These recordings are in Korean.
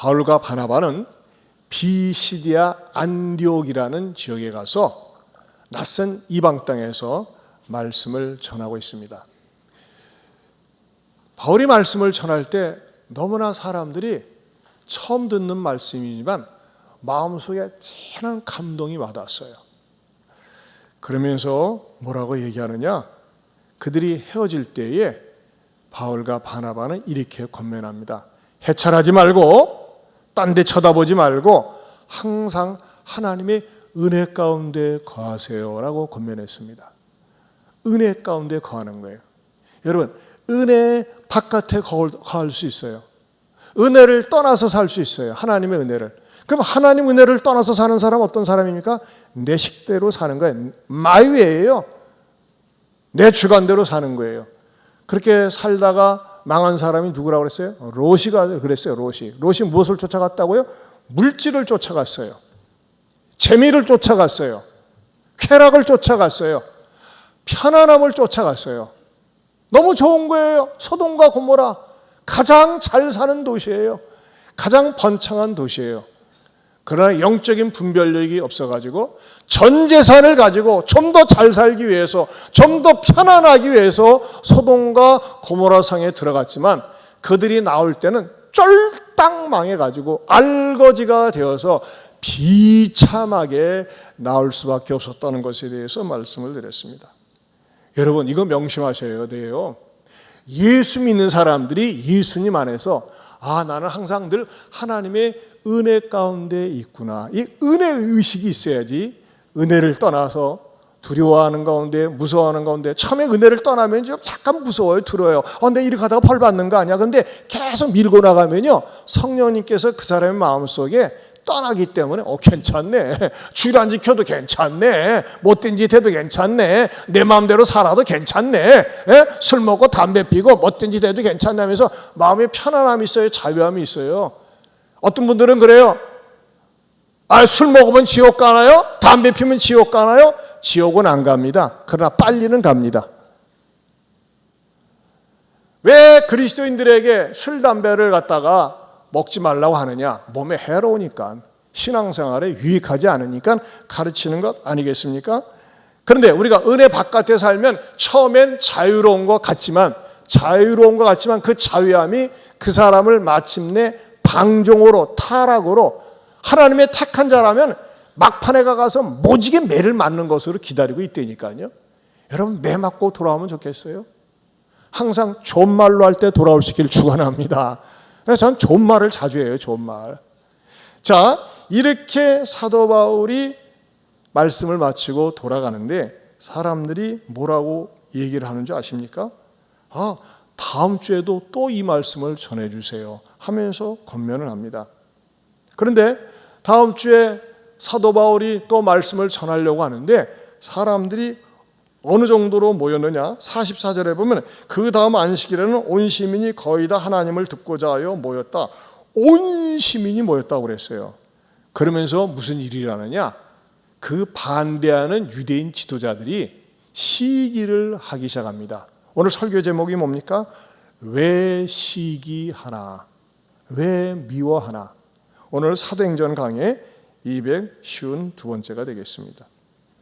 바울과 바나바는 비시디아 안디옥이라는 지역에 가서 낯선 이방 땅에서 말씀을 전하고 있습니다. 바울이 말씀을 전할 때 너무나 사람들이 처음 듣는 말씀이지만 마음속에 진한 감동이 와닿았어요. 그러면서 뭐라고 얘기하느냐? 그들이 헤어질 때에 바울과 바나바는 이렇게 권면합니다. 해찰하지 말고 딴 데 쳐다보지 말고 항상 하나님의 은혜 가운데 거하세요 라고 권면했습니다. 은혜 가운데 거하는 거예요. 여러분, 은혜 바깥에 거할 수 있어요. 은혜를 떠나서 살 수 있어요. 하나님의 은혜를. 그럼 하나님 은혜를 떠나서 사는 사람은 어떤 사람입니까? 내 식대로 사는 거예요. 마이웨이예요. 내 주관대로 사는 거예요. 그렇게 살다가 망한 사람이 누구라고 그랬어요? 롯이가 그랬어요. 롯이 무엇을 쫓아갔다고요? 물질을 쫓아갔어요. 재미를 쫓아갔어요. 쾌락을 쫓아갔어요. 편안함을 쫓아갔어요. 너무 좋은 거예요. 소돔과 고모라 가장 잘 사는 도시예요. 가장 번창한 도시예요. 그러나 영적인 분별력이 없어가지고 전 재산을 가지고 좀 더 잘 살기 위해서, 좀 더 편안하기 위해서 소돔과 고모라 성에 들어갔지만 그들이 나올 때는 쫄딱 망해가지고 알거지가 되어서 비참하게 나올 수밖에 없었다는 것에 대해서 말씀을 드렸습니다. 여러분, 이거 명심하셔야 돼요. 예수 믿는 사람들이 예수님 안에서 나는 항상 늘 하나님의 은혜 가운데 있구나. 이 은혜 의식이 있어야지 은혜를 떠나서 두려워하는 가운데, 무서워하는 가운데, 처음에 은혜를 떠나면 좀 약간 무서워요, 들어요. 내가 이렇게 하다가 벌 받는 거 아니야? 근데 계속 밀고 나가면요, 성령님께서 그 사람의 마음속에 떠나기 때문에 괜찮네. 주일 안 지켜도 괜찮네. 못된 짓 해도 괜찮네. 내 마음대로 살아도 괜찮네. 술 먹고 담배 피고 못된 짓 해도 괜찮네 하면서 마음에 편안함이 있어요. 자유함이 있어요. 어떤 분들은 그래요. 술 먹으면 지옥 가나요? 담배 피면 지옥 가나요? 지옥은 안 갑니다. 그러나 빨리는 갑니다. 왜 그리스도인들에게 술, 담배를 갖다가 먹지 말라고 하느냐? 몸에 해로우니까, 신앙생활에 유익하지 않으니까 가르치는 것 아니겠습니까? 그런데 우리가 은혜 바깥에 살면 처음엔 자유로운 것 같지만 그 자유함이 그 사람을 마침내 방종으로, 타락으로, 하나님의 택한 자라면 막판에 가서 모지게 매를 맞는 것으로 기다리고 있다니까요. 여러분, 매 맞고 돌아오면 좋겠어요? 항상 좋은 말로 할 때 돌아올 수 있기를 축원합니다. 그래서 저는 좋은 말을 자주 해요. 좋은 말. 자, 이렇게 사도 바울이 말씀을 마치고 돌아가는데 사람들이 뭐라고 얘기를 하는 줄 아십니까? 다음 주에도 또 이 말씀을 전해주세요 하면서 권면을 합니다. 그런데 다음 주에 사도 바울이 또 말씀을 전하려고 하는데 사람들이 어느 정도로 모였느냐? 44절에 보면 그 다음 안식일에는 온 시민이 거의 다 하나님을 듣고자 하여 모였다. 온 시민이 모였다고 그랬어요. 그러면서 무슨 일이 일어나냐? 그 반대하는 유대인 지도자들이 시기를 하기 시작합니다. 오늘 설교 제목이 뭡니까? 왜 시기하나? 왜 미워하나? 오늘 사도행전 강의 252번째가 되겠습니다.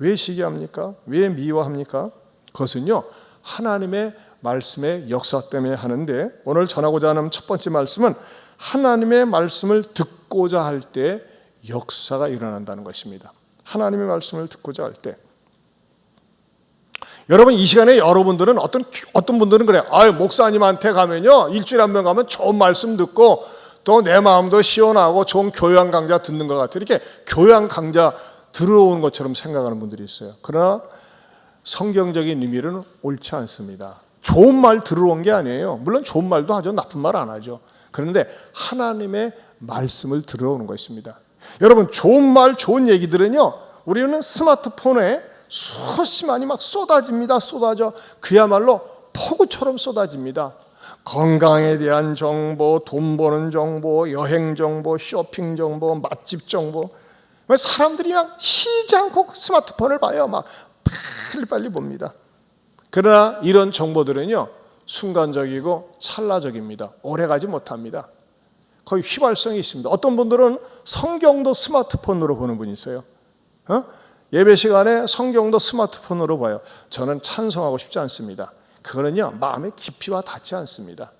왜 시기합니까? 왜 미워합니까? 그것은요, 하나님의 말씀의 역사 때문에 하는데, 오늘 전하고자 하는 첫 번째 말씀은 하나님의 말씀을 듣고자 할 때 역사가 일어난다는 것입니다. 하나님의 말씀을 듣고자 할 때. 여러분, 이 시간에 여러분들은 어떤 분들은 그래요. 목사님한테 가면요, 일주일에 한 번 가면 좋은 말씀 듣고 또 내 마음도 시원하고 좋은 교양 강좌 듣는 것 같아요. 이렇게 교양 강좌 들어오는 것처럼 생각하는 분들이 있어요. 그러나 성경적인 의미는 옳지 않습니다. 좋은 말 들어온 게 아니에요. 물론 좋은 말도 하죠. 나쁜 말 안 하죠. 그런데 하나님의 말씀을 들어오는 것입니다. 여러분, 좋은 말, 좋은 얘기들은요, 우리는 스마트폰에 수없이 많이 막 쏟아집니다. 쏟아져. 그야말로 폭우처럼 쏟아집니다. 건강에 대한 정보, 돈 버는 정보, 여행 정보, 쇼핑 정보, 맛집 정보. 사람들이 막 쉬지 않고 스마트폰을 봐요. 막 빨리 봅니다. 그러나 이런 정보들은요, 순간적이고 찰나적입니다. 오래가지 못합니다. 거의 휘발성이 있습니다. 어떤 분들은 성경도 스마트폰으로 보는 분이 있어요. 예배 시간에 성경도 스마트폰으로 봐요. 저는 찬송하고 싶지 않습니다. 그거는요, 마음의 깊이와 닿지 않습니다.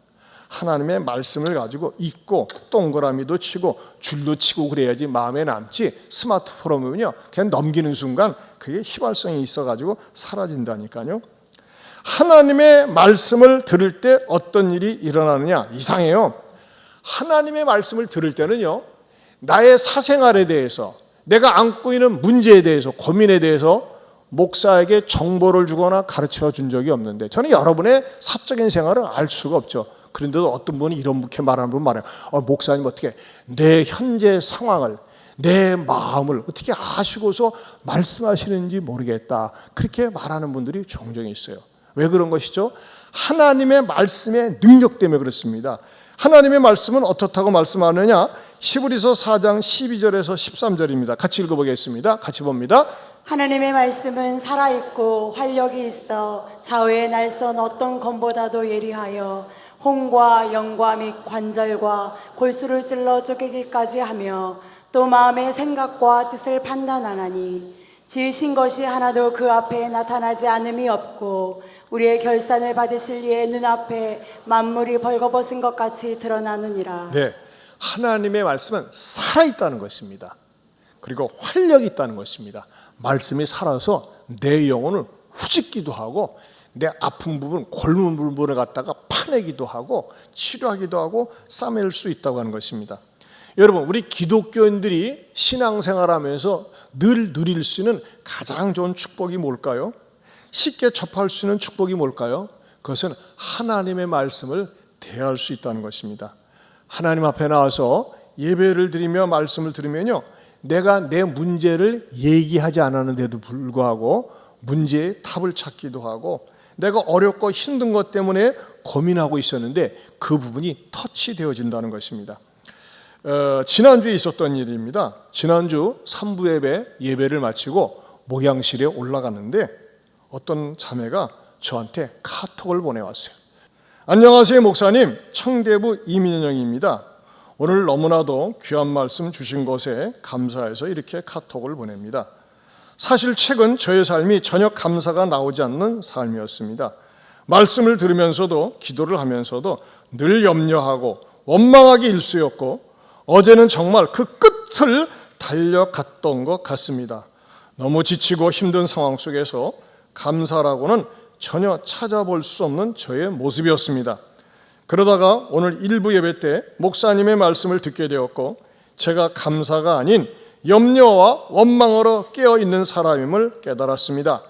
하나님의 말씀을 가지고 읽고 동그라미도 치고 줄도 치고 그래야지 마음에 남지, 스마트폰을 보면요 그냥 넘기는 순간 그게 휘발성이 있어가지고 사라진다니까요. 하나님의 말씀을 들을 때 어떤 일이 일어나느냐? 이상해요. 하나님의 말씀을 들을 때는요, 나의 사생활에 대해서, 내가 안고 있는 문제에 대해서, 고민에 대해서 목사에게 정보를 주거나 가르쳐 준 적이 없는데, 저는 여러분의 사적인 생활을 알 수가 없죠. 그런데도 어떤 분이 이렇게 말하는 분 말해요. 목사님 어떻게 내 현재 상황을, 내 마음을 어떻게 아시고서 말씀하시는지 모르겠다. 그렇게 말하는 분들이 종종 있어요. 왜 그런 것이죠? 하나님의 말씀의 능력 때문에 그렇습니다. 하나님의 말씀은 어떻다고 말씀하느냐? 히브리서 4장 12절에서 13절입니다. 같이 읽어보겠습니다. 같이 봅니다. 하나님의 말씀은 살아있고 활력이 있어 좌우의 날선 어떤 검보다도 예리하여 혼과 영과 및 관절과 골수를 찔러 쪼개기까지 하며 또 마음의 생각과 뜻을 판단하나니 지으신 것이 하나도 그 앞에 나타나지 않음이 없고 우리의 결산을 받으실 이의 눈앞에 만물이 벌거벗은 것 같이 드러나느니라. 네, 하나님의 말씀은 살아있다는 것입니다. 그리고 활력이 있다는 것입니다. 말씀이 살아서 내 영혼을 후집기도 하고 내 아픈 부분, 골문 부분을 갖다가 파내기도 하고 치료하기도 하고 싸맬 수 있다고 하는 것입니다. 여러분, 우리 기독교인들이 신앙생활하면서 늘 누릴 수 있는 가장 좋은 축복이 뭘까요? 쉽게 접할 수 있는 축복이 뭘까요? 그것은 하나님의 말씀을 대할 수 있다는 것입니다. 하나님 앞에 나와서 예배를 드리며 말씀을 들으면요, 내가 내 문제를 얘기하지 않았는데도 불구하고 문제의 답을 찾기도 하고, 내가 어렵고 힘든 것 때문에 고민하고 있었는데 그 부분이 터치되어진다는 것입니다. 지난주에 있었던 일입니다. 지난주 3부 예배를 마치고 목양실에 올라갔는데 어떤 자매가 저한테 카톡을 보내왔어요. 안녕하세요 목사님, 청대부 이민영입니다. 오늘 너무나도 귀한 말씀 주신 것에 감사해서 이렇게 카톡을 보냅니다. 사실 최근 저의 삶이 전혀 감사가 나오지 않는 삶이었습니다. 말씀을 들으면서도 기도를 하면서도 늘 염려하고 원망하기 일쑤였고, 어제는 정말 그 끝을 달려갔던 것 같습니다. 너무 지치고 힘든 상황 속에서 감사라고는 전혀 찾아볼 수 없는 저의 모습이었습니다. 그러다가 오늘 일부 예배 때 목사님의 말씀을 듣게 되었고, 제가 감사가 아닌 염려와 원망으로 깨어있는 사람임을 깨달았습니다.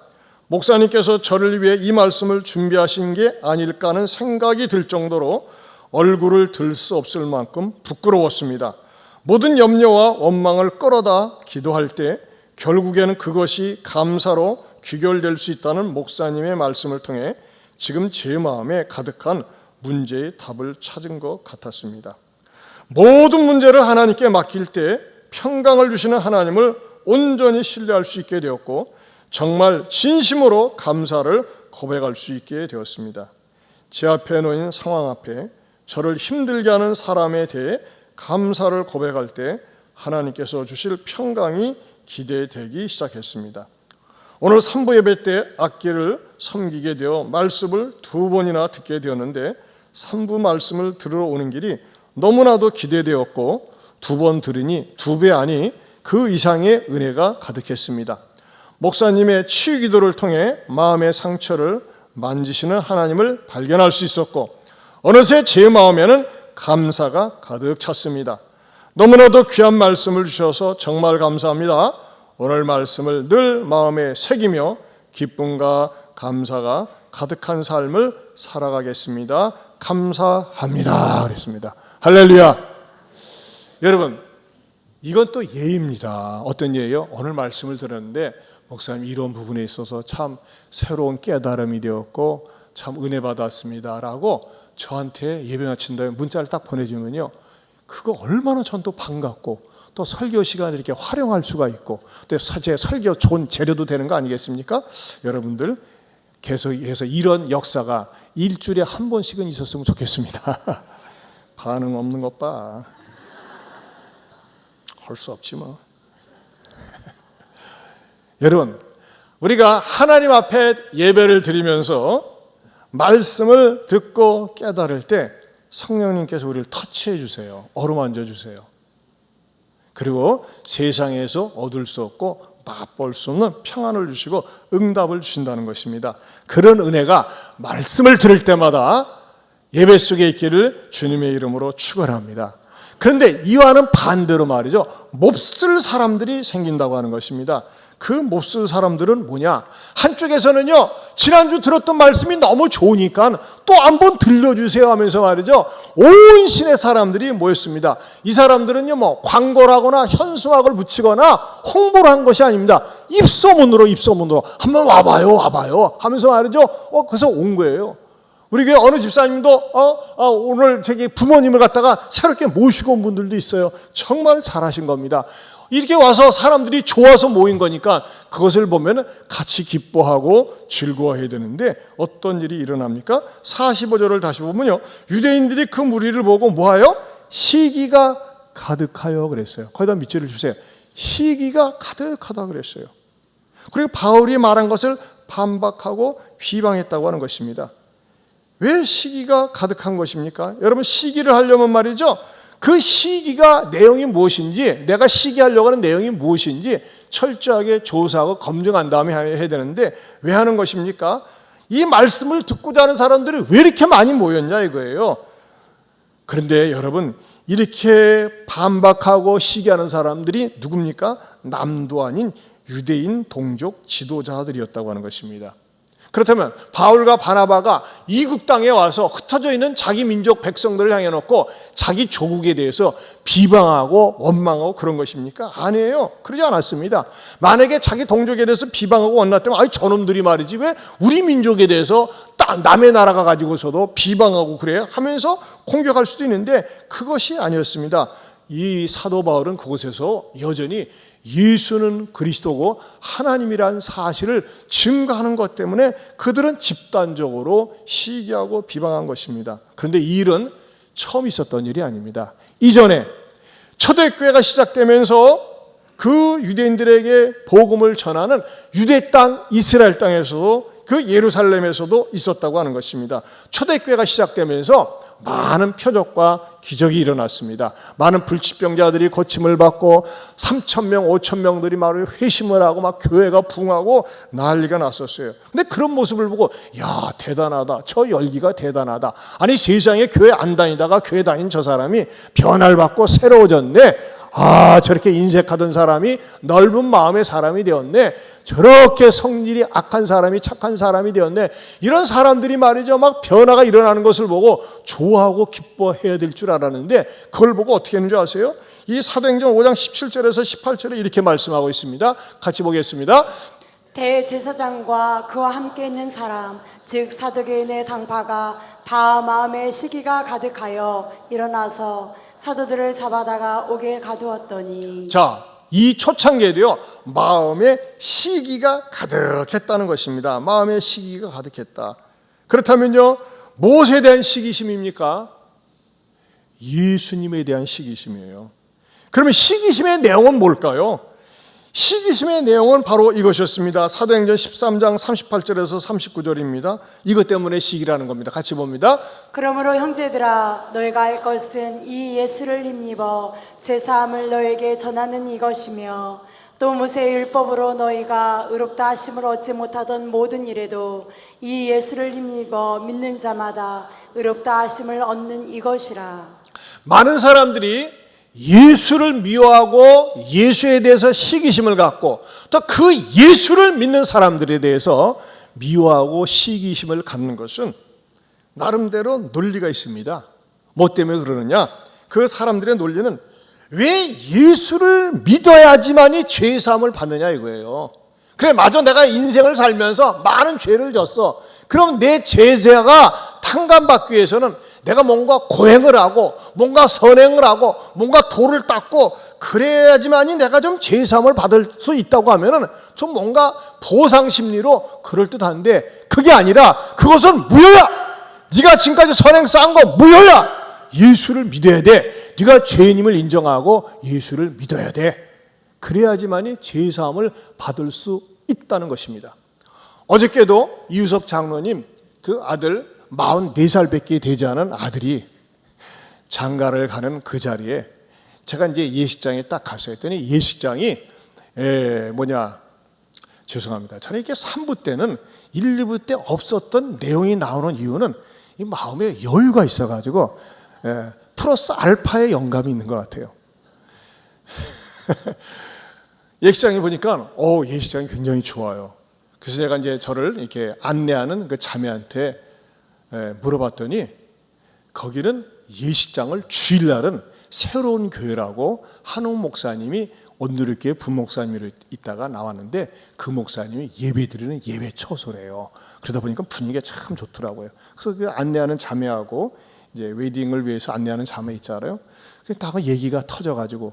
목사님께서 저를 위해 이 말씀을 준비하신 게 아닐까 하는 생각이 들 정도로 얼굴을 들 수 없을 만큼 부끄러웠습니다. 모든 염려와 원망을 끌어다 기도할 때 결국에는 그것이 감사로 귀결될 수 있다는 목사님의 말씀을 통해 지금 제 마음에 가득한 문제의 답을 찾은 것 같았습니다. 모든 문제를 하나님께 맡길 때 평강을 주시는 하나님을 온전히 신뢰할 수 있게 되었고, 정말 진심으로 감사를 고백할 수 있게 되었습니다. 제 앞에 놓인 상황 앞에 저를 힘들게 하는 사람에 대해 감사를 고백할 때 하나님께서 주실 평강이 기대되기 시작했습니다. 오늘 3부 예배 때 악기를 섬기게 되어 말씀을 2번이나 듣게 되었는데, 3부 말씀을 들으러 오는 길이 너무나도 기대되었고 2번 들으니 2배 아니 그 이상의 은혜가 가득했습니다. 목사님의 치유 기도를 통해 마음의 상처를 만지시는 하나님을 발견할 수 있었고, 어느새 제 마음에는 감사가 가득 찼습니다. 너무나도 귀한 말씀을 주셔서 정말 감사합니다. 오늘 말씀을 늘 마음에 새기며 기쁨과 감사가 가득한 삶을 살아가겠습니다. 감사합니다. 그랬습니다. 할렐루야. 여러분, 이건 또 예입니다. 어떤 예예요? 오늘 말씀을 들었는데 목사님 이런 부분에 있어서 참 새로운 깨달음이 되었고 참 은혜 받았습니다 라고 저한테 예배 마친 다음에 문자를 딱 보내주면요, 그거 얼마나 전 또 반갑고 또 설교 시간을 이렇게 활용할 수가 있고 또 제 설교 좋은 재료도 되는 거 아니겠습니까? 여러분들 계속해서 이런 역사가 일주일에 한 번씩은 있었으면 좋겠습니다. 반응 없는 것 봐. 할 수 없지 뭐. 여러분, 우리가 하나님 앞에 예배를 드리면서 말씀을 듣고 깨달을 때 성령님께서 우리를 터치해 주세요. 어루만져 주세요. 그리고 세상에서 얻을 수 없고 맛볼 수 없는 평안을 주시고 응답을 주신다는 것입니다. 그런 은혜가 말씀을 들을 때마다 예배 속에 있기를 주님의 이름으로 축원합니다. 그런데 이와는 반대로 말이죠. 몹쓸 사람들이 생긴다고 하는 것입니다. 그 몹쓸 사람들은 뭐냐? 한쪽에서는요, 지난주 들었던 말씀이 너무 좋으니까 또 한번 들려주세요 하면서 말이죠. 온 신의 사람들이 모였습니다. 이 사람들은요, 뭐 광고를 하거나 현수막을 붙이거나 홍보를 한 것이 아닙니다. 입소문으로 한번 와봐요 하면서 말이죠. 그래서 온 거예요. 우리 교회 어느 집사님도 오늘 저기 부모님을 갖다가 새롭게 모시고 온 분들도 있어요. 정말 잘하신 겁니다. 이렇게 와서 사람들이 좋아서 모인 거니까 그것을 보면 같이 기뻐하고 즐거워해야 되는데 어떤 일이 일어납니까? 45절을 다시 보면요, 유대인들이 그 무리를 보고 뭐하여? 시기가 가득하여 그랬어요. 거기다 밑줄을 주세요. 시기가 가득하다 그랬어요. 그리고 바울이 말한 것을 반박하고 비방했다고 하는 것입니다. 왜 시기가 가득한 것입니까? 여러분, 시기를 하려면 말이죠, 그 시기가 내용이 무엇인지, 내가 시기하려고 하는 내용이 무엇인지 철저하게 조사하고 검증한 다음에 해야 되는데 왜 하는 것입니까? 이 말씀을 듣고자 하는 사람들이 왜 이렇게 많이 모였냐 이거예요. 그런데 여러분, 이렇게 반박하고 시기하는 사람들이 누굽니까? 남도 아닌 유대인 동족 지도자들이었다고 하는 것입니다. 그렇다면 바울과 바나바가 이국 땅에 와서 흩어져 있는 자기 민족 백성들을 향해 놓고 자기 조국에 대해서 비방하고 원망하고 그런 것입니까? 아니에요. 그러지 않았습니다. 만약에 자기 동족에 대해서 비방하고 원났다면 저놈들이 말이지 왜 우리 민족에 대해서 남의 나라가 가지고서도 비방하고 그래요? 하면서 공격할 수도 있는데 그것이 아니었습니다. 이 사도 바울은 그곳에서 여전히 예수는 그리스도고 하나님이란 사실을 증거하는 것 때문에 그들은 집단적으로 시기하고 비방한 것입니다. 그런데 이 일은 처음 있었던 일이 아닙니다. 이전에 초대교회가 시작되면서 그 유대인들에게 복음을 전하는 유대 땅 이스라엘 땅에서도 그 예루살렘에서도 있었다고 하는 것입니다. 초대교회가 시작되면서 많은 표적과 기적이 일어났습니다. 많은 불치병자들이 고침을 받고 3,000명, 5,000명들이 막 회심을 하고 막 교회가 부흥하고 난리가 났었어요. 근데 그런 모습을 보고 야, 대단하다. 저 열기가 대단하다. 아니, 세상에 교회 안 다니다가 교회 다닌 저 사람이 변화를 받고 새로워졌네. 저렇게 인색하던 사람이 넓은 마음의 사람이 되었네. 저렇게 성질이 악한 사람이 착한 사람이 되었네. 이런 사람들이 말이죠, 막 변화가 일어나는 것을 보고 좋아하고 기뻐해야 될 줄 알았는데 그걸 보고 어떻게 했는지 아세요? 이 사도행전 5장 17절에서 18절에 이렇게 말씀하고 있습니다. 같이 보겠습니다. 대제사장과 그와 함께 있는 사람 즉 사두개인의 당파가 다 마음에 시기가 가득하여 일어나서 사도들을 잡아다가 옥에 가두었더니. 자, 이 초창기에도요, 마음에 시기가 가득했다는 것입니다. 마음에 시기가 가득했다. 그렇다면요, 무엇에 대한 시기심입니까? 예수님에 대한 시기심이에요. 그러면 시기심의 내용은 뭘까요? 시기심의 내용은 바로 이것이었습니다. 사도행전 13장 38절에서 39절입니다. 이것 때문에 시기라는 겁니다. 같이 봅니다. 그러므로 형제들아, 너희가 알 것은 이 예수를 힘입어 죄사함을 너에게 전하는 이것이며 또 모세의 율법으로 너희가 의롭다 하심을 얻지 못하던 모든 일에도 이 예수를 힘입어 믿는 자마다 의롭다 하심을 얻는 이것이라. 많은 사람들이 예수를 미워하고 예수에 대해서 시기심을 갖고 또 그 예수를 믿는 사람들에 대해서 미워하고 시기심을 갖는 것은 나름대로 논리가 있습니다. 뭐 때문에 그러느냐? 그 사람들의 논리는 왜 예수를 믿어야지만이 죄사함을 받느냐 이거예요. 그래, 맞아, 내가 인생을 살면서 많은 죄를 졌어. 그럼 내 죄사가 탕감받기 위해서는 내가 뭔가 고행을 하고 뭔가 선행을 하고 뭔가 도를 닦고 그래야지만이 내가 좀 죄사함을 받을 수 있다고 하면은 좀 뭔가 보상 심리로 그럴듯한데 그게 아니라 그것은 무효야. 네가 지금까지 선행 쌓은 거 무효야. 예수를 믿어야 돼. 네가 죄인임을 인정하고 예수를 믿어야 돼. 그래야지만이 죄사함을 받을 수 있다는 것입니다. 어저께도 이유석 장로님 그 아들 44살밖에 되지 않은 아들이 장가를 가는 그 자리에 제가 이제 예식장에 딱 가서 했더니 예식장이 죄송합니다. 저는 이렇게 3부 때는 1, 2부 때 없었던 내용이 나오는 이유는 이 마음에 여유가 있어가지고 플러스 알파의 영감이 있는 것 같아요. 예식장에 보니까 예식장이 굉장히 좋아요. 그래서 제가 이제 저를 이렇게 안내하는 그 자매한테 물어봤더니 거기는 예식장을 주일날은 새로운 교회라고 한옥 목사님이 온누리교회 부목사님으로 있다가 나왔는데 그 목사님이 예배드리는 예배 처소래요. 그러다 보니까 분위기가 참 좋더라고요. 그래서 그 안내하는 자매하고 이제 웨딩을 위해서 안내하는 자매 있잖아요. 그래서 다가 얘기가 터져가지고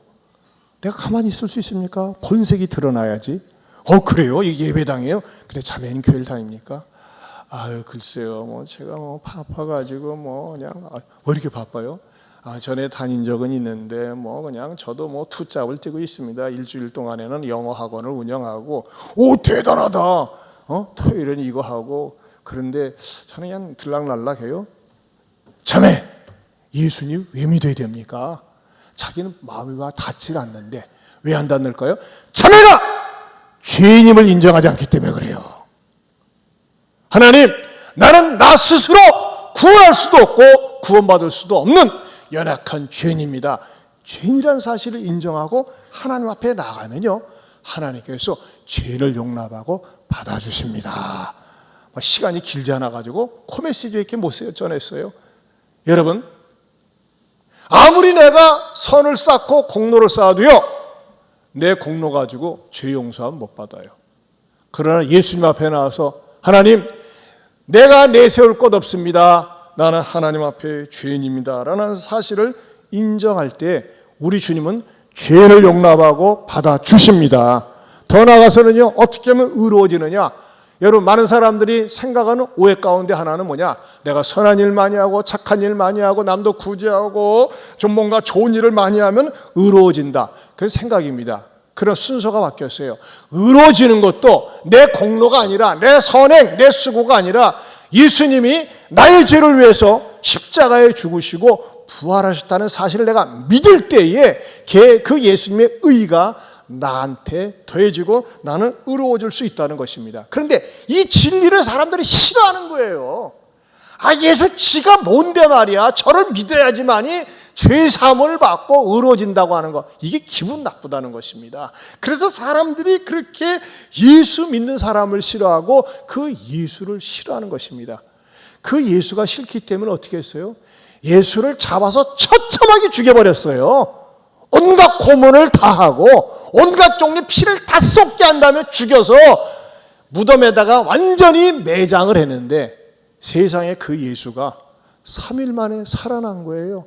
내가 가만히 있을 수 있습니까? 본색이 드러나야지. 그래요? 이게 예배당이에요? 근데 자매는 교회를 다닙니까? 글쎄요. 제가 바빠가지고 그냥 왜 이렇게 바빠요? 전에 다닌 적은 있는데 그냥 저도 투잡을 뛰고 있습니다. 일주일 동안에는 영어 학원을 운영하고 대단하다. 토요일은 이거 하고 그런데 저는 그냥 들락날락해요. 자매, 예수님 왜 믿어야 됩니까? 자기는 마음이 닿지 않는데 왜 안 닿을까요? 자매가 죄인임을 인정하지 않기 때문에 그래요. 하나님, 나는 나 스스로 구원할 수도 없고 구원받을 수도 없는 연약한 죄인입니다. 죄인이라는 사실을 인정하고 하나님 앞에 나가면요, 하나님께서 죄를 용납하고 받아주십니다. 시간이 길지 않아가지고 코메시지에 이렇게 못 전했어요. 여러분, 아무리 내가 선을 쌓고 공로를 쌓아도요, 내 공로 가지고 죄 용서함 못 받아요. 그러나 예수님 앞에 나와서 하나님, 내가 내세울 것 없습니다. 나는 하나님 앞에 죄인입니다 라는 사실을 인정할 때 우리 주님은 죄를 용납하고 받아주십니다. 더 나아가서는요, 어떻게 하면 의로워지느냐. 여러분, 많은 사람들이 생각하는 오해 가운데 하나는 뭐냐, 내가 선한 일 많이 하고 착한 일 많이 하고 남도 구제하고 좀 뭔가 좋은 일을 많이 하면 의로워진다, 그런 생각입니다. 그런 순서가 바뀌었어요. 의로워지는 것도 내 공로가 아니라 내 선행, 내 수고가 아니라 예수님이 나의 죄를 위해서 십자가에 죽으시고 부활하셨다는 사실을 내가 믿을 때에 그 예수님의 의가 나한테 더해지고 나는 의로워질 수 있다는 것입니다. 그런데 이 진리를 사람들이 싫어하는 거예요. 예수 지가 뭔데 말이야, 저를 믿어야지만이 죄사함을 받고 의로워진다고 하는 거, 이게 기분 나쁘다는 것입니다. 그래서 사람들이 그렇게 예수 믿는 사람을 싫어하고 그 예수를 싫어하는 것입니다. 그 예수가 싫기 때문에 어떻게 했어요? 예수를 잡아서 처참하게 죽여버렸어요. 온갖 고문을 다 하고 온갖 종류의 피를 다 쏟게 한 다음에 죽여서 무덤에다가 완전히 매장을 했는데 세상에 그 예수가 3일 만에 살아난 거예요.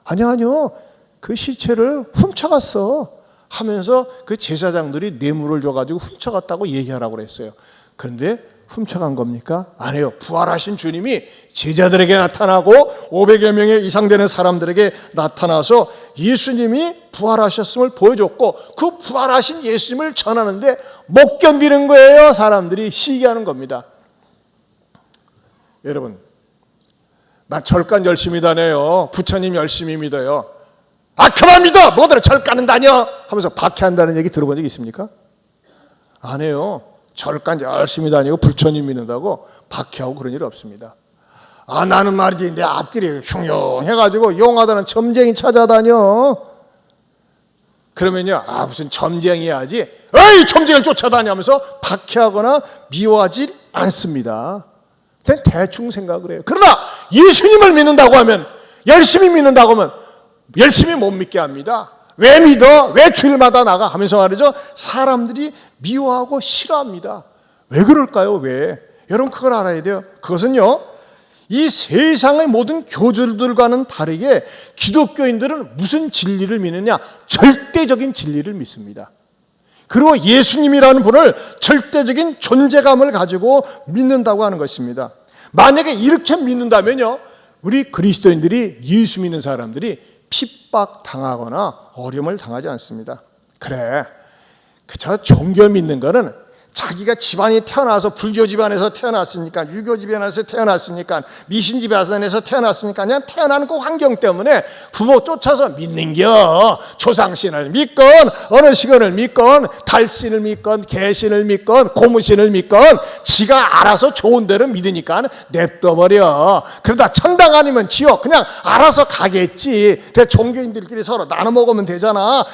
아니요. 그 시체를 훔쳐갔어 하면서 그 제사장들이 뇌물을 줘가지고 훔쳐갔다고 얘기하라고 그랬어요. 그런데 훔쳐간 겁니까? 아니에요. 부활하신 주님이 제자들에게 나타나고 500여 명의 이상 되는 사람들에게 나타나서 예수님이 부활하셨음을 보여줬고 그 부활하신 예수님을 전하는데 못 견디는 거예요. 사람들이 시기하는 겁니다. 여러분, 나 절간 열심히 다녀요. 부처님 열심히 믿어요. 그만 믿어! 뭐더러 절간은 다녀! 하면서 박해한다는 얘기 들어본 적 있습니까? 안 해요. 절간 열심히 다니고 부처님 믿는다고 박해하고 그런 일 없습니다. 나는 말이지 내 앞길이 흉흉해가지고 용하다는 점쟁이 찾아다녀. 그러면요, 무슨 점쟁이야지, 에이 점쟁이를 쫓아다니면서 박해하거나 미워하지 않습니다. 대충 생각을 해요. 그러나 예수님을 믿는다고 하면, 열심히 믿는다고 하면 열심히 못 믿게 합니다. 왜 믿어? 왜 주일마다 나가? 하면서 말이죠, 사람들이 미워하고 싫어합니다. 왜 그럴까요? 왜? 여러분, 그걸 알아야 돼요. 그것은요, 이 세상의 모든 교주들과는 다르게 기독교인들은 무슨 진리를 믿느냐? 절대적인 진리를 믿습니다. 그리고 예수님이라는 분을 절대적인 존재감을 가지고 믿는다고 하는 것입니다. 만약에 이렇게 믿는다면요, 우리 그리스도인들이, 예수 믿는 사람들이 핍박당하거나 어려움을 당하지 않습니다. 그래, 그저 종교 믿는 거는 자기가 집안이 태어나서 불교 집안에서 태어났으니까, 유교 집안에서 태어났으니까, 미신 집안에서 태어났으니까 그냥 태어난 그 환경 때문에 부모 쫓아서 믿는겨. 조상신을 믿건 어느 시간을 믿건 달신을 믿건 개신을 믿건 고무신을 믿건 지가 알아서 좋은 대로 믿으니까 냅둬버려. 그러다 천당 아니면 지옥 그냥 알아서 가겠지. 그래, 종교인들끼리 서로 나눠 먹으면 되잖아.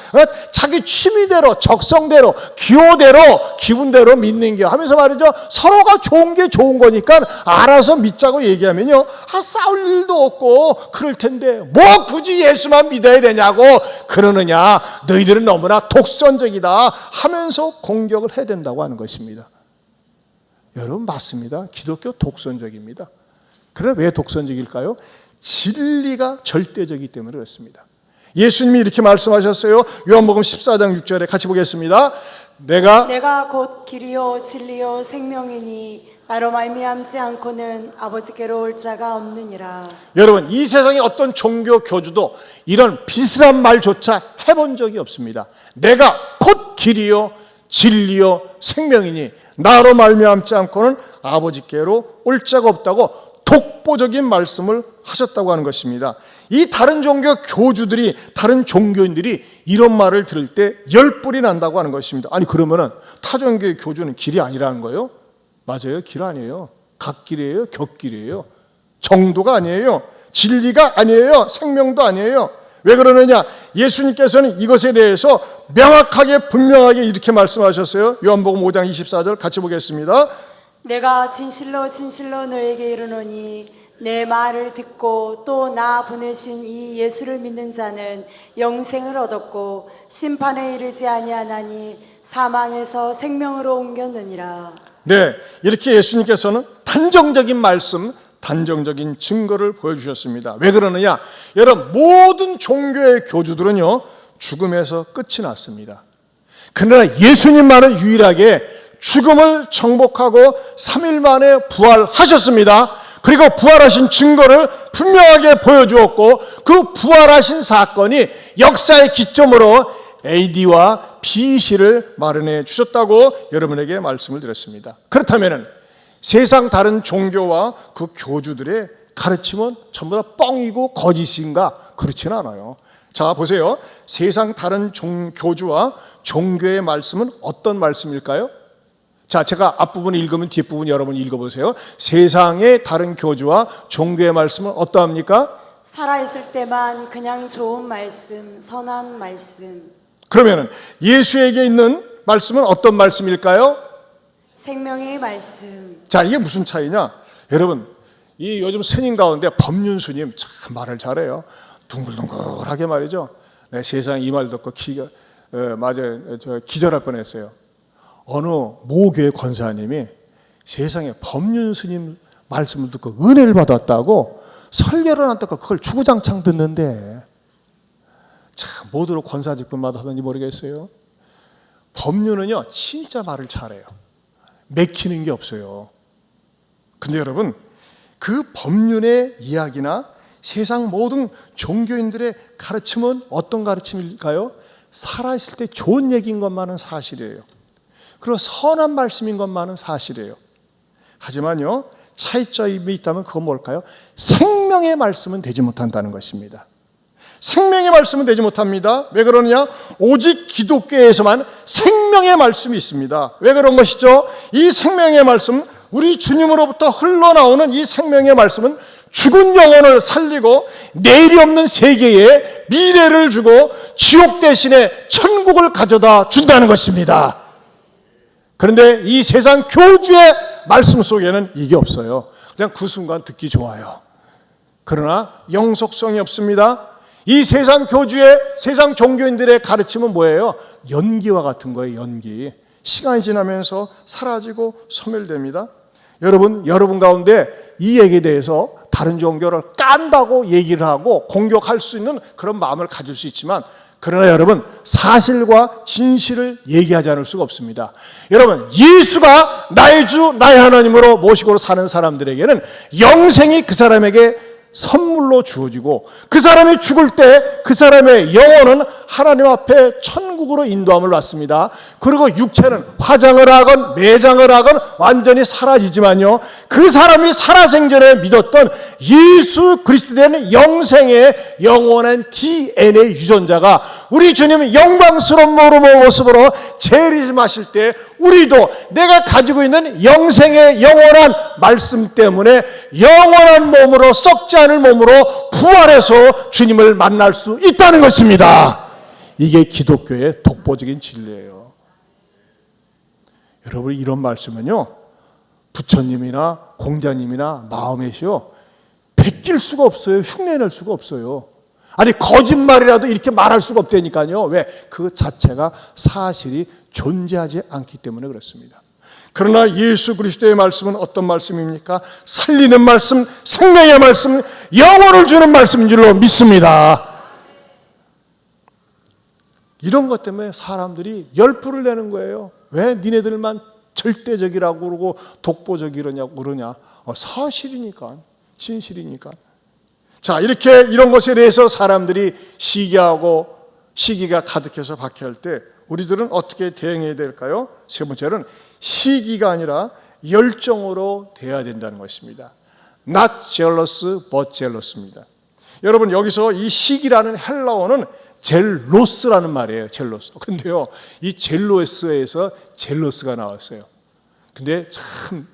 자기 취미대로 적성대로 기호대로 기분대로 믿는 게 하면서 말이죠. 서로가 좋은 게 좋은 거니까 알아서 믿자고 얘기하면요, 싸울 일도 없고 그럴 텐데 뭐 굳이 예수만 믿어야 되냐고 그러느냐, 너희들은 너무나 독선적이다 하면서 공격을 해야 된다고 하는 것입니다. 여러분, 맞습니다. 기독교 독선적입니다. 그래, 왜 독선적일까요? 진리가 절대적이기 때문에 그렇습니다. 예수님이 이렇게 말씀하셨어요. 요한복음 14장 6절에 같이 보겠습니다. 내가 곧 길이요 진리요 생명이니 나로 말미암지 않고는 아버지께로 올 자가 없느니라. 여러분, 이 세상에 어떤 종교 교주도 이런 비슷한 말조차 해본 적이 없습니다. 내가 곧 길이요 진리요 생명이니 나로 말미암지 않고는 아버지께로 올 자가 없다고 독보적인 말씀을 하셨다고 하는 것입니다. 이 다른 종교 교주들이, 다른 종교인들이 이런 말을 들을 때 열불이 난다고 하는 것입니다. 아니, 그러면은 타 종교의 교주는 길이 아니라는 거예요? 맞아요. 길 아니에요. 갓길이에요. 곁길이에요. 정도가 아니에요. 진리가 아니에요. 생명도 아니에요. 왜 그러느냐? 예수님께서는 이것에 대해서 명확하게 분명하게 이렇게 말씀하셨어요. 요한복음 5장 24절 같이 보겠습니다. 내가 진실로 진실로 너에게 이르노니 내 말을 듣고 또 나 보내신 이 예수를 믿는 자는 영생을 얻었고 심판에 이르지 아니하나니 사망에서 생명으로 옮겼느니라. 네, 이렇게 예수님께서는 단정적인 말씀, 단정적인 증거를 보여주셨습니다. 왜 그러느냐? 여러분, 모든 종교의 교주들은요, 죽음에서 끝이 났습니다. 그러나 예수님만은 유일하게 죽음을 정복하고 3일 만에 부활하셨습니다. 그리고 부활하신 증거를 분명하게 보여주었고, 그 부활하신 사건이 역사의 기점으로 AD와 BC를 마련해 주셨다고 여러분에게 말씀을 드렸습니다. 그렇다면 세상 다른 종교와 그 교주들의 가르침은 전부 다 뻥이고 거짓인가? 그렇지는 않아요. 자, 보세요. 세상 다른 교주와 종교의 말씀은 어떤 말씀일까요? 자, 제가 앞부분 읽으면 뒷부분 여러분 읽어보세요. 세상의 다른 교주와 종교의 말씀은 어떠합니까? 살아있을 때만 그냥 좋은 말씀, 선한 말씀. 그러면 예수에게 있는 말씀은 어떤 말씀일까요? 생명의 말씀. 자, 이게 무슨 차이냐? 여러분, 이 요즘 스님 가운데 법륜 스님 참 말을 잘해요. 둥글둥글하게 말이죠. 네, 세상에 이 말 듣고 기절할 뻔했어요. 어느 모교의 권사님이 세상에 법륜 스님 말씀을 듣고 은혜를 받았다고 설교를 한다고 그걸 주구장창 듣는데 참 뭐대로 권사 직분마다 하든지 모르겠어요. 법륜은요 진짜 말을 잘해요. 맥히는 게 없어요. 근데 여러분, 그 법륜의 이야기나 세상 모든 종교인들의 가르침은 어떤 가르침일까요? 살아있을 때 좋은 얘기인 것만은 사실이에요. 그리고 선한 말씀인 것만은 사실이에요. 하지만요, 차이점이 있다면 그건 뭘까요? 생명의 말씀은 되지 못한다는 것입니다. 생명의 말씀은 되지 못합니다. 왜 그러느냐? 오직 기독교에서만 생명의 말씀이 있습니다. 왜 그런 것이죠? 이 생명의 말씀, 우리 주님으로부터 흘러나오는 이 생명의 말씀은 죽은 영혼을 살리고 내일이 없는 세계에 미래를 주고 지옥 대신에 천국을 가져다 준다는 것입니다. 그런데 이 세상 교주의 말씀 속에는 이게 없어요. 그냥 그 순간 듣기 좋아요. 그러나 영속성이 없습니다. 이 세상 교주의, 세상 종교인들의 가르침은 뭐예요? 연기와 같은 거예요, 연기. 시간이 지나면서 사라지고 소멸됩니다. 여러분 가운데 이 얘기에 대해서 다른 종교를 깐다고 얘기를 하고 공격할 수 있는 그런 마음을 가질 수 있지만, 그러나 여러분, 사실과 진실을 얘기하지 않을 수가 없습니다. 여러분, 예수가 나의 주, 나의 하나님으로 모시고 사는 사람들에게는 영생이 그 사람에게 선물로 주어지고 그 사람이 죽을 때 그 사람의 영혼은 하나님 앞에 천국으로 인도함을 받습니다. 그리고 육체는 화장을 하건 매장을 하건 완전히 사라지지만요, 그 사람이 살아생전에 믿었던 예수 그리스도의 영생의 영원한 DNA 유전자가 우리 주님 영광스러운 모습으로 재림하실 때 우리도 내가 가지고 있는 영생의 영원한 말씀 때문에 영원한 몸으로, 썩지 않을 몸으로 부활해서 주님을 만날 수 있다는 것입니다. 이게 기독교의 독보적인 진리예요. 여러분, 이런 말씀은요, 부처님이나 공자님이나 마음에시요 베낄 수가 없어요. 흉내낼 수가 없어요. 아니, 거짓말이라도 이렇게 말할 수가 없다니까요. 왜? 그 자체가 사실이 존재하지 않기 때문에 그렇습니다. 그러나 예수 그리스도의 말씀은 어떤 말씀입니까? 살리는 말씀, 생명의 말씀, 영혼을 주는 말씀인 줄로 믿습니다. 이런 것 때문에 사람들이 열불을 내는 거예요. 왜 니네들만 절대적이라고 그러고 독보적이라고 그러냐? 사실이니까, 진실이니까. 자, 이렇게 이런 것에 대해서 사람들이 시기하고 시기가 가득해서 박해할 때 우리들은 어떻게 대응해야 될까요? 세 번째는 시기가 아니라 열정으로 대해야 된다는 것입니다. Not jealous, but jealous입니다. 여러분, 여기서 이 시기라는 헬라어는 젤로스라는 말이에요. 젤로스. 근데요, 이 젤로스에서 젤로스가 나왔어요. 근데 참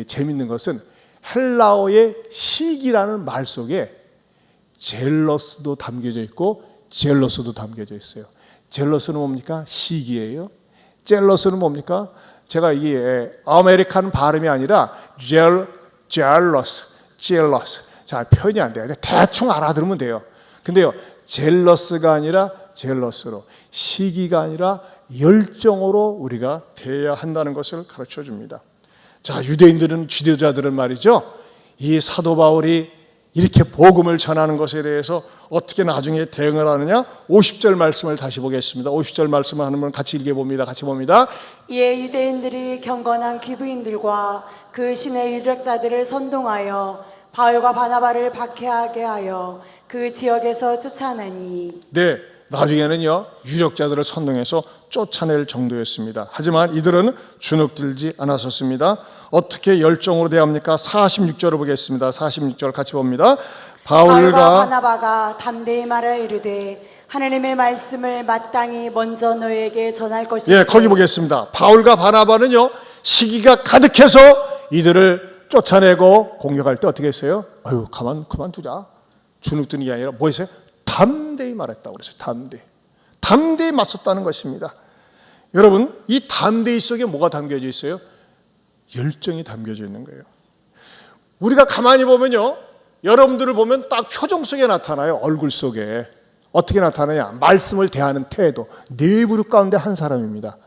재밌는 것은 헬라어의 시기라는 말 속에 젤러스도 담겨져 있고 젤러스도 담겨져 있어요. 젤러스는 뭡니까? 시기예요. 젤러스는 뭡니까? 제가 이게 아메리칸 발음이 아니라 젤러스. 잘 표현이 안 돼요. 대충 알아들으면 돼요. 근데요, 젤러스가 아니라 젤러스로, 시기가 아니라 열정으로 우리가 대해야 한다는 것을 가르쳐 줍니다. 자, 유대인들은, 지도자들은 말이죠, 이 사도 바울이 이렇게 복음을 전하는 것에 대해서 어떻게 나중에 대응을 하느냐? 50절 말씀을 다시 보겠습니다. 50절 말씀을 하는 분 같이 읽어봅니다. 같이 봅니다. 이에 유대인들이 경건한 기브인들과 그 신의 유력자들을 선동하여 바울과 바나바를 박해하게 하여 그 지역에서 쫓아내니. 네, 나중에는요, 유력자들을 선동해서 쫓아낼 정도였습니다. 하지만 이들은 주눅들지 않았었습니다. 어떻게 열정으로 대합니까? 46절을 보겠습니다. 46절 같이 봅니다. 바울과 바나바가 담대히 말하여 이르되 하나님의 말씀을 마땅히 먼저 너희에게 전할 것이니. 예, 거기 보겠습니다. 바울과 바나바는요, 시기가 가득해서 이들을 쫓아내고 공격할 때 어떻게 했어요? 아유, 그만두자. 주눅드는 게 아니라 뭐 했어요? 담대히 말했다고 그랬어요. 담대히 맞섰다는 것입니다. 여러분, 이 담대히 속에 뭐가 담겨져 있어요? 열정이 담겨져 있는 거예요. 우리가 가만히 보면요, 여러분들을 보면 딱 표정 속에 나타나요. 얼굴 속에. 어떻게 나타나냐? 말씀을 대하는 태도. 네 부류 가운데 한 사람입니다.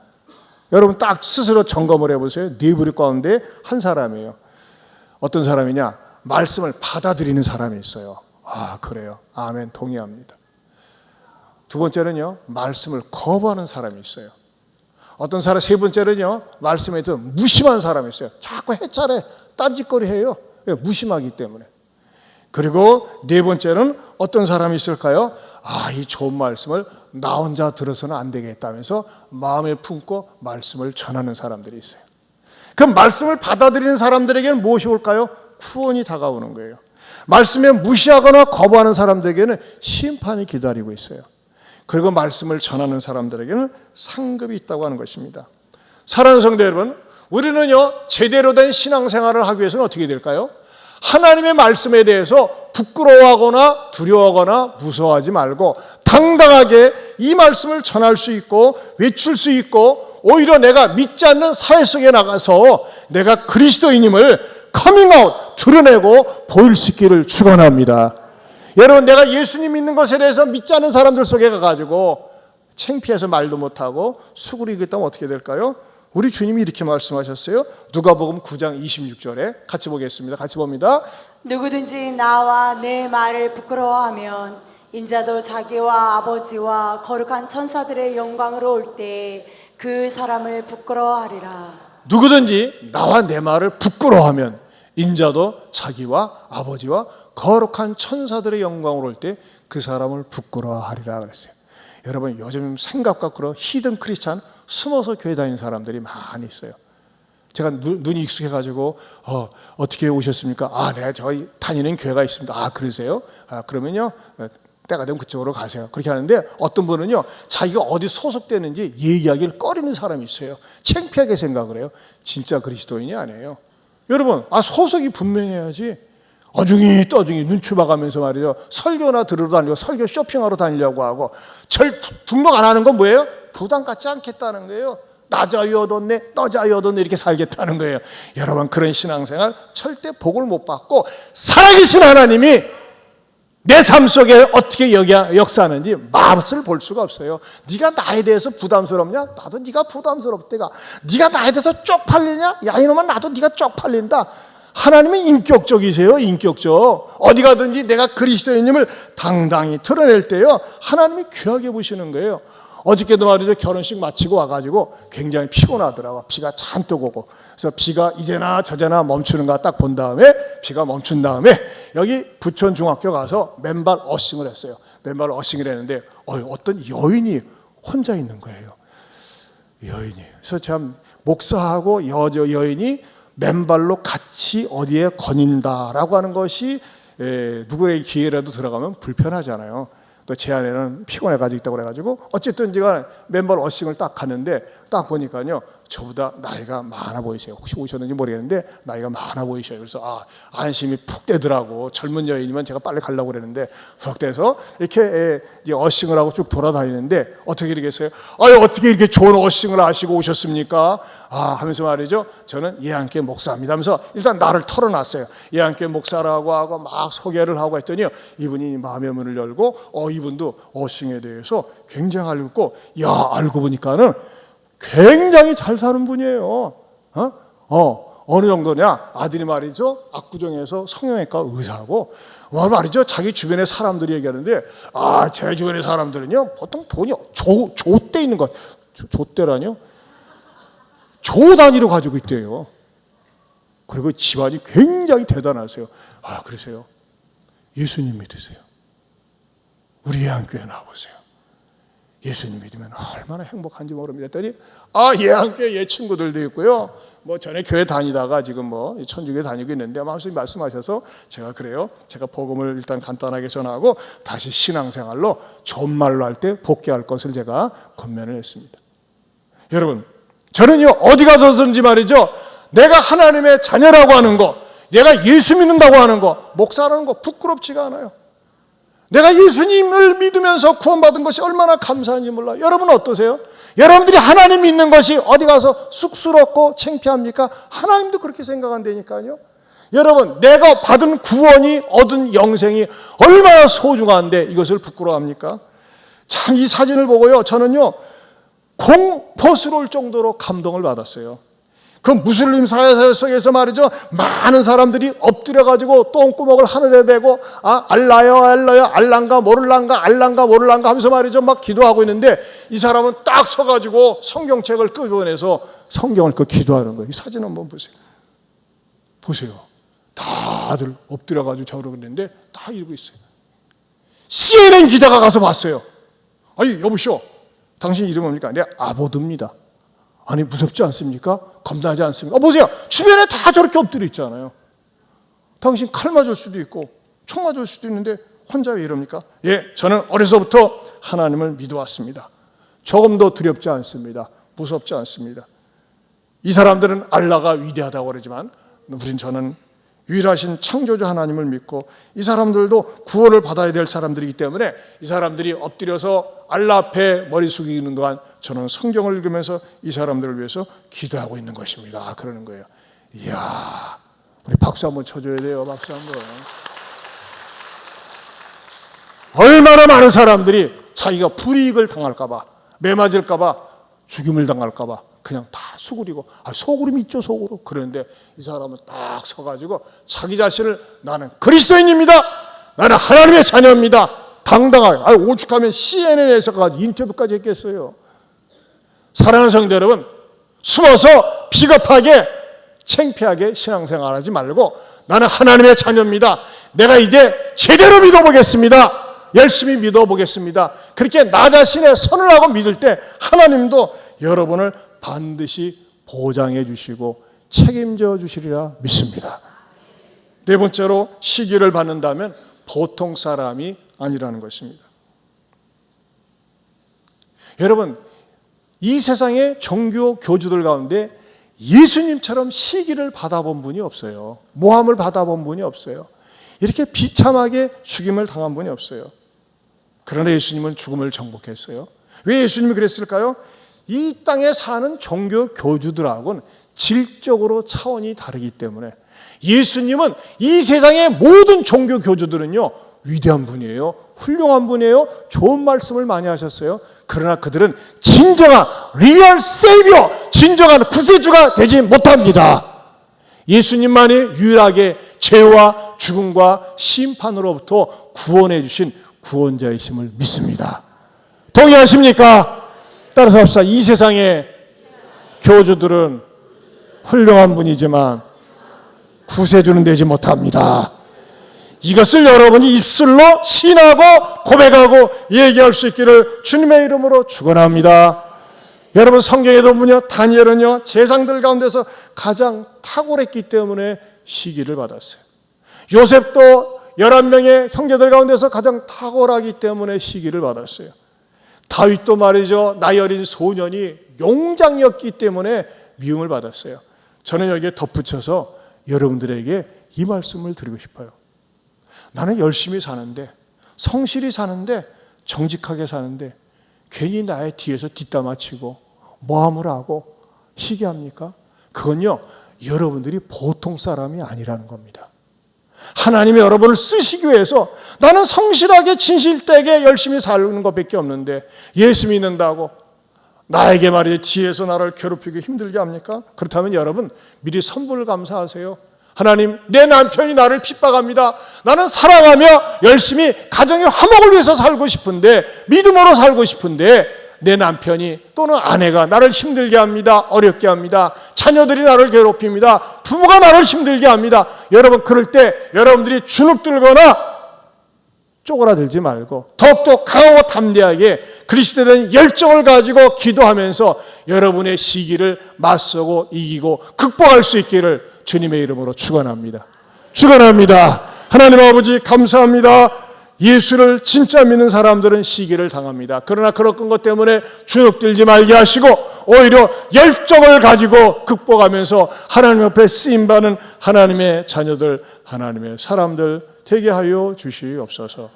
여러분 딱 스스로 점검을 해보세요. 네 부류 가운데 한 사람이에요. 어떤 사람이냐? 말씀을 받아들이는 사람이 있어요. 아, 그래요. 아멘, 동의합니다. 두 번째는요, 말씀을 거부하는 사람이 있어요. 어떤 사람, 세 번째는요, 말씀에 대해서 무심한 사람이 있어요. 자꾸 해차례 딴짓거리 해요. 무심하기 때문에. 그리고 네 번째는 어떤 사람이 있을까요? 아, 이 좋은 말씀을 나 혼자 들어서는 안 되겠다면서 마음에 품고 말씀을 전하는 사람들이 있어요. 그럼 말씀을 받아들이는 사람들에게는 무엇이 올까요? 구원이 다가오는 거예요. 말씀에 무시하거나 거부하는 사람들에게는 심판이 기다리고 있어요. 그리고 말씀을 전하는 사람들에게는 상급이 있다고 하는 것입니다. 사랑하는 성도 여러분, 우리는요, 제대로 된 신앙생활을 하기 위해서는 어떻게 될까요? 하나님의 말씀에 대해서 부끄러워하거나 두려워하거나 무서워하지 말고 당당하게 이 말씀을 전할 수 있고 외칠 수 있고, 오히려 내가 믿지 않는 사회 속에 나가서 내가 그리스도인임을 커밍아웃, 드러내고 보일 수 있기를 축원합니다. 여러분, 내가 예수님 믿는 것에 대해서 믿지 않는 사람들 속에 가가지고 창피해서 말도 못하고 수그리고 있다면 어떻게 될까요? 우리 주님이 이렇게 말씀하셨어요. 누가복음 9장 26절에 같이 보겠습니다. 같이 봅니다. 누구든지 나와 내 말을 부끄러워하면 인자도 자기와 아버지와 거룩한 천사들의 영광으로 올 때 그 사람을 부끄러워하리라. 누구든지 나와 내 말을 부끄러워하면 인자도 자기와 아버지와 거룩한 천사들의 영광으로 올 때 그 사람을 부끄러워하리라 그랬어요. 여러분 요즘 생각 밖으로 히든 크리스찬 숨어서 교회 다니는 사람들이 많이 있어요. 제가 눈이 익숙해가지고 어떻게 오셨습니까? 네, 저희 다니는 교회가 있습니다. 그러세요? 그러면요 때가 되면 그쪽으로 가세요. 그렇게 하는데 어떤 분은요 자기가 어디 소속되는지 얘기하기를 꺼리는 사람이 있어요. 창피하게 생각을 해요. 진짜 그리스도인이 아니에요. 여러분 소속이 분명해야지. 어중이 떠중이 눈치 봐가면서 말이죠. 설교나 들으러 다니고 설교 쇼핑하러 다니려고 하고 절 등록 안 하는 건 뭐예요? 부담 갖지 않겠다는 거예요. 나 자유 얻었네, 너 자유 얻었네 이렇게 살겠다는 거예요. 여러분 그런 신앙생활 절대 복을 못 받고 살아계신 하나님이 내 삶 속에 어떻게 역사하는지 맛을 볼 수가 없어요. 네가 나에 대해서 부담스럽냐? 나도 네가 부담스럽대가. 네가 나에 대해서 쪽팔리냐? 야 이놈아 나도 네가 쪽팔린다. 하나님은 인격적이세요. 인격적. 어디 가든지 내가 그리스도인임을 당당히 드러낼 때요 하나님이 귀하게 보시는 거예요. 어저께도 말이죠 결혼식 마치고 와가지고 굉장히 피곤하더라고. 비가 잔뜩 오고. 그래서 비가 이제나 저제나 멈추는가 딱 본 다음에 비가 멈춘 다음에 여기 부천 중학교 가서 맨발 어싱을 했어요. 맨발 어싱을 했는데 어떤 여인이 혼자 있는 거예요. 여인이. 그래서 참 목사하고 여인이 맨발로 같이 어디에 거닌다라고 하는 것이 누구의 기회라도 들어가면 불편하잖아요. 또 제 아내는 피곤해가지고 있다고 그래가지고 어쨌든 제가 맨발 어싱을 딱 갔는데 딱 보니까요 저보다 나이가 많아 보이세요. 혹시 오셨는지 모르겠는데 나이가 많아 보이셔요. 그래서 안심이 푹 되더라고. 젊은 여인이면 제가 빨리 가려고 그랬는데 푹 돼서 이렇게 이제 어싱을 하고 쭉 돌아다니는데 어떻게 이러겠어요? 어떻게 이렇게 좋은 어싱을 하시고 오셨습니까? 하면서 말이죠. 저는 예한께 목사입니다 하면서 일단 나를 털어놨어요. 예한께 목사라고 하고 막 소개를 하고 했더니 이분이 마음의 문을 열고 이분도 어싱에 대해서 굉장히 알고 있고 알고 보니까는 굉장히 잘 사는 분이에요. 어느 정도냐? 아들이 말이죠. 압구정에서 성형외과 의사하고 말이죠. 자기 주변의 사람들이 얘기하는데 제 주변의 사람들은요 보통 돈이 조대 있는 것. 조대라뇨? 조 단위로 가지고 있대요. 그리고 집안이 굉장히 대단하세요. 그러세요. 예수님 믿으세요. 우리 예한교회 나와보세요. 예수님 믿으면 얼마나 행복한지 모릅니다. 했더니 예한교회 예 친구들도 있고요. 전에 교회 다니다가 지금 천주교에 다니고 있는데 말씀하셔서 제가 그래요. 제가 복음을 일단 간단하게 전하고 다시 신앙생활로 좋은 말로 할 때 복귀할 것을 제가 권면을 했습니다. 여러분 저는요 어디 가서든지 말이죠 내가 하나님의 자녀라고 하는 거, 내가 예수 믿는다고 하는 거, 목사라는 거 부끄럽지가 않아요. 내가 예수님을 믿으면서 구원받은 것이 얼마나 감사한지 몰라요. 여러분 어떠세요? 여러분들이 하나님 믿는 것이 어디 가서 쑥스럽고 창피합니까? 하나님도 그렇게 생각한다니까요. 여러분 내가 받은 구원이 얻은 영생이 얼마나 소중한데 이것을 부끄러워합니까? 참 이 사진을 보고요 저는요 공포스러울 정도로 감동을 받았어요. 그 무슬림 사회 속에서 말이죠 많은 사람들이 엎드려가지고 똥구멍을 하늘에 대고 알라요 알란가 모를란가 알란가 모를란가 하면서 말이죠 막 기도하고 있는데 이 사람은 딱 서가지고 성경책을 끄집어내서 성경을 기도하는 거예요. 이 사진 한번 보세요. 다들 엎드려가지고 저러고 있는데 다 이러고 있어요. CNN 기자가 가서 봤어요. 여보시오 당신 이름 뭡니까? 네 아보드입니다. 아니 무섭지 않습니까? 겁나지 않습니까? 보세요. 주변에 다 저렇게 엎드려 있잖아요. 당신 칼 맞을 수도 있고 총 맞을 수도 있는데 혼자 왜 이럽니까? 저는 어려서부터 하나님을 믿어왔습니다. 조금도 두렵지 않습니다. 무섭지 않습니다. 이 사람들은 알라가 위대하다고 그러지만 저는 유일하신 창조주 하나님을 믿고 이 사람들도 구원을 받아야 될 사람들이기 때문에 이 사람들이 엎드려서 알라 앞에 머리 숙이는 동안 저는 성경을 읽으면서 이 사람들을 위해서 기도하고 있는 것입니다. 그러는 거예요. 이야, 우리 박수 한번 쳐줘야 돼요. 박수 한번. 얼마나 많은 사람들이 자기가 불이익을 당할까봐, 매맞을까봐, 죽임을 당할까봐 그냥 다 수그리고 속으로 믿죠 속으로. 그런데 이 사람은 딱 서가지고 자기 자신을 나는 그리스도인입니다. 나는 하나님의 자녀입니다. 당당하게 오죽하면 CNN에서 가지고 인터뷰까지 했겠어요. 사랑하는 성도 여러분, 숨어서 비겁하게 창피하게 신앙생활하지 말고 나는 하나님의 자녀입니다. 내가 이제 제대로 믿어보겠습니다. 열심히 믿어보겠습니다. 그렇게 나 자신의 선을 하고 믿을 때 하나님도 여러분을 반드시 보장해 주시고 책임져 주시리라 믿습니다. 네 번째로 시기를 받는다면 보통 사람이 아니라는 것입니다. 여러분, 이 세상의 종교 교주들 가운데 예수님처럼 시기를 받아본 분이 없어요. 모함을 받아본 분이 없어요. 이렇게 비참하게 죽임을 당한 분이 없어요. 그러나 예수님은 죽음을 정복했어요. 왜 예수님이 그랬을까요? 이 땅에 사는 종교 교주들하고는 질적으로 차원이 다르기 때문에 예수님은 이 세상의 모든 종교 교주들은요, 위대한 분이에요. 훌륭한 분이에요. 좋은 말씀을 많이 하셨어요. 그러나 그들은 진정한 리얼 세이비어, 진정한 구세주가 되지 못합니다. 예수님만이 유일하게 죄와 죽음과 심판으로부터 구원해 주신 구원자이심을 믿습니다. 동의하십니까? 따라서 합시다. 이 세상의 교주들은 훌륭한 분이지만 구세주는 되지 못합니다. 이것을 여러분이 입술로 신하고 고백하고 얘기할 수 있기를 주님의 이름으로 축원합니다. 여러분, 성경에도 보면요, 다니엘은요 제상들 가운데서 가장 탁월했기 때문에 시기를 받았어요. 요셉도 11명의 형제들 가운데서 가장 탁월하기 때문에 시기를 받았어요. 다윗도 말이죠, 나이 어린 소년이 용장이었기 때문에 미움을 받았어요. 저는 여기에 덧붙여서 여러분들에게 이 말씀을 드리고 싶어요. 나는 열심히 사는데, 성실히 사는데, 정직하게 사는데 괜히 나의 뒤에서 뒷담화치고 모함을 하고 시기합니까? 그건요, 여러분들이 보통 사람이 아니라는 겁니다. 하나님이 여러분을 쓰시기 위해서 나는 성실하게 진실되게 열심히 사는 것밖에 없는데 예수 믿는다고 나에게 말이지 뒤에서 나를 괴롭히기 힘들게 합니까? 그렇다면 여러분 미리 선불을 감사하세요. 하나님, 내 남편이 나를 핍박합니다. 나는 사랑하며 열심히 가정의 화목을 위해서 살고 싶은데, 믿음으로 살고 싶은데 내 남편이 또는 아내가 나를 힘들게 합니다. 어렵게 합니다. 자녀들이 나를 괴롭힙니다. 부모가 나를 힘들게 합니다. 여러분, 그럴 때 여러분들이 주눅 들거나 쪼그라들지 말고 더욱더 강하고 담대하게 그리스도에 대한 열정을 가지고 기도하면서 여러분의 시기를 맞서고 이기고 극복할 수 있기를 주님의 이름으로 축원합니다. 축원합니다. 하나님 아버지 감사합니다. 예수를 진짜 믿는 사람들은 시기를 당합니다. 그러나 그런 것 때문에 주눅들지 말게 하시고 오히려 열정을 가지고 극복하면서 하나님 앞에 쓰임받는 하나님의 자녀들, 하나님의 사람들 되게 하여 주시옵소서.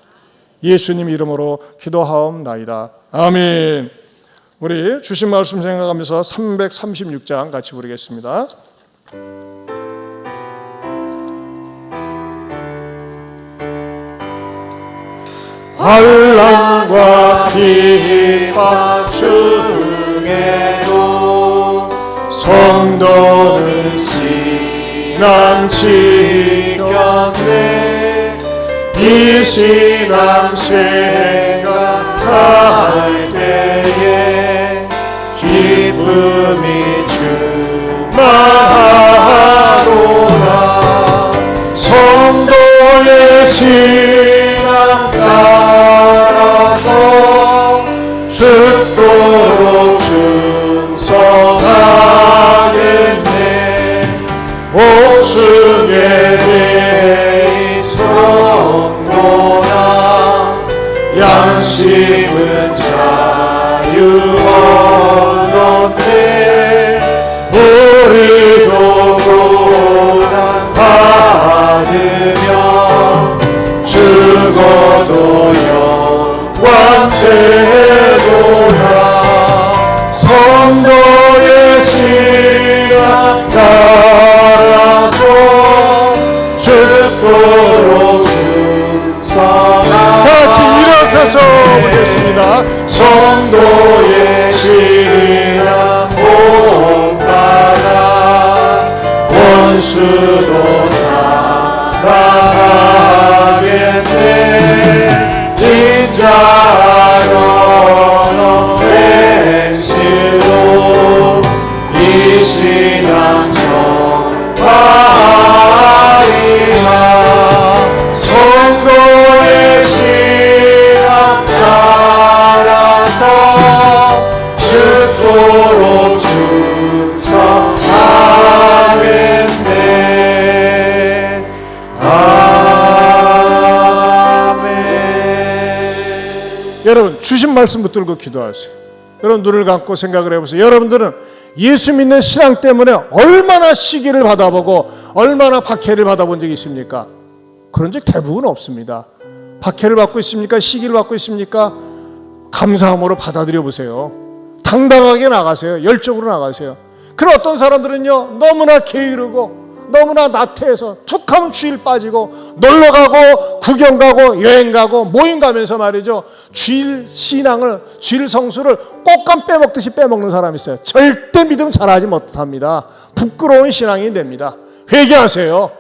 예수님 이름으로 기도하옵나이다. 아멘. 우리 주신 말씀 생각하면서 336장 같이 부르겠습니다. 환난과 핍박 중에도 성도는 신앙 지켰네. 이 신앙 생각할 때에 기쁨이 충만하도다. 성도의 신앙 따라서 죽도록 충성하겠네. 옥중에 대인 성도나 양심은 자유 얻었네. 우리도 고난 받으며 죽어도 영광 되도다. 성도의 신앙 따라서 죽도록 충성하라. 같이 일어서서 보겠습니다. 성도의 신앙 본받아 원수도 사랑하겠네. 인자로 행실로 이 신앙 전파하리. 주신 말씀 붙들고 기도하세요. 여러분 눈을 감고 생각을 해보세요. 여러분들은 예수 믿는 신앙 때문에 얼마나 시기를 받아보고 얼마나 박해를 받아본 적이 있습니까? 그런 적 대부분 없습니다. 박해를 받고 있습니까? 시기를 받고 있습니까? 감사함으로 받아들여 보세요. 당당하게 나가세요. 열정으로 나가세요. 그런 어떤 사람들은요, 너무나 게으르고 너무나 나태해서 툭 하면 주일 빠지고 놀러가고 구경 가고 여행 가고 모임 가면서 말이죠, 주일 신앙을, 주일 성수를 꽃감 빼먹듯이 빼먹는 사람이 있어요. 절대 믿음 잘하지 못합니다. 부끄러운 신앙이 됩니다. 회개하세요.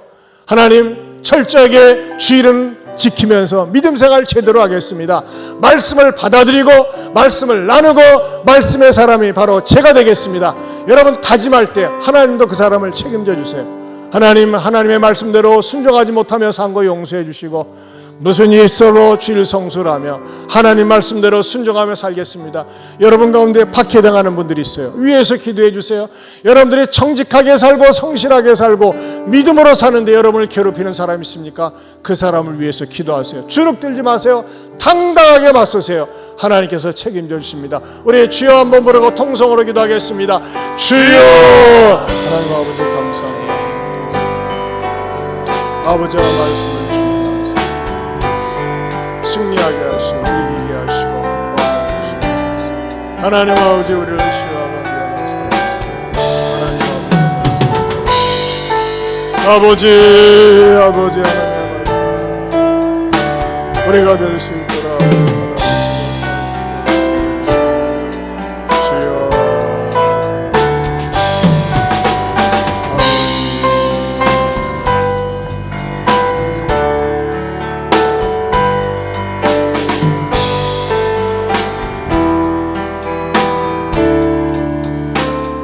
하나님, 철저하게 주일은 지키면서 믿음 생활 제대로 하겠습니다. 말씀을 받아들이고 말씀을 나누고 말씀의 사람이 바로 제가 되겠습니다. 여러분 다짐할 때 하나님도 그 사람을 책임져 주세요. 하나님, 하나님의 말씀대로 순종하지 못하며 산 거 용서해 주시고 무슨 일 있어도 주일 성수를 하며 하나님 말씀대로 순종하며 살겠습니다. 여러분 가운데 박해당하는 분들이 있어요. 위에서 기도해 주세요. 여러분들이 정직하게 살고 성실하게 살고 믿음으로 사는데 여러분을 괴롭히는 사람이 있습니까? 그 사람을 위해서 기도하세요. 주눅들지 마세요. 당당하게 맞서세요. 하나님께서 책임져 주십니다. 우리 주여 한번 부르고 통성으로 기도하겠습니다. 주여! 하나님 아버지 감사합니다. 아버지와 말씀을 주님 감사합니다. 승리하게 하시고 이기게 하시고 극복하게 하시옵소서. 하나님 아버지 우리를 시험하는 귀한 사랑 아버지 하나님 우리가 될 수 있도록 주여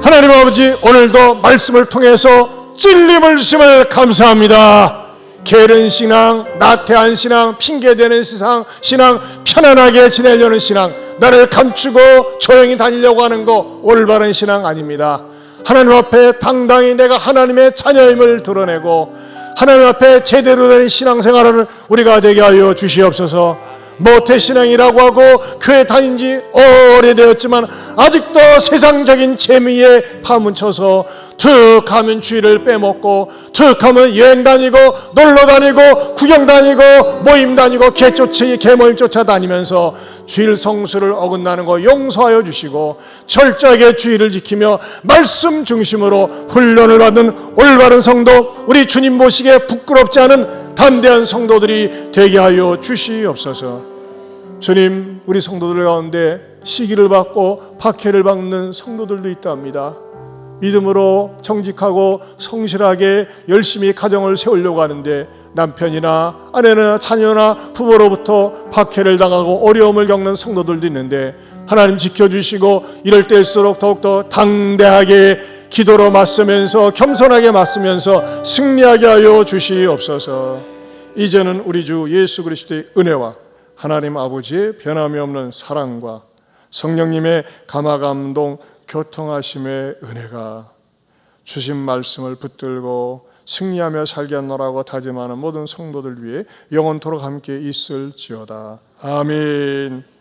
하나님 아버지 오늘도 말씀을 통해서 찔림을 주심을 감사합니다. 게으른 신앙, 나태한 신앙, 핑계대는 신앙, 편안하게 지내려는 신앙, 나를 감추고 조용히 다니려고 하는 거 올바른 신앙 아닙니다. 하나님 앞에 당당히 내가 하나님의 자녀임을 드러내고 하나님 앞에 제대로 된 신앙생활을 우리가 되게 하여 주시옵소서. 모태신앙이라고 하고 교회 다닌 지 오래되었지만 아직도 세상적인 재미에 파묻혀서 툭 하면 주일을 빼먹고 툭 하면 여행 다니고 놀러 다니고 구경 다니고 모임 다니고 개모임 쫓아다니면서 주일 성수를 어긋나는 거 용서하여 주시고 철저하게 주일을 지키며 말씀 중심으로 훈련을 받는 올바른 성도, 우리 주님 모시기에 부끄럽지 않은 담대한 성도들이 되게 하여 주시옵소서. 주님, 우리 성도들 가운데 시기를 받고 박해를 받는 성도들도 있답니다. 믿음으로 정직하고 성실하게 열심히 가정을 세우려고 하는데 남편이나 아내나 자녀나 부모로부터 박해를 당하고 어려움을 겪는 성도들도 있는데 하나님 지켜주시고 이럴 때일수록 더욱더 당대하게 기도로 맞서면서 겸손하게 맞서면서 승리하게 하여 주시옵소서. 이제는 우리 주 예수 그리스도의 은혜와 하나님 아버지의 변함이 없는 사랑과 성령님의 감화감동 교통하심의 은혜가 주신 말씀을 붙들고 승리하며 살게 하노라고 다짐하는 모든 성도들 위해 영원토록 함께 있을지어다. 아멘.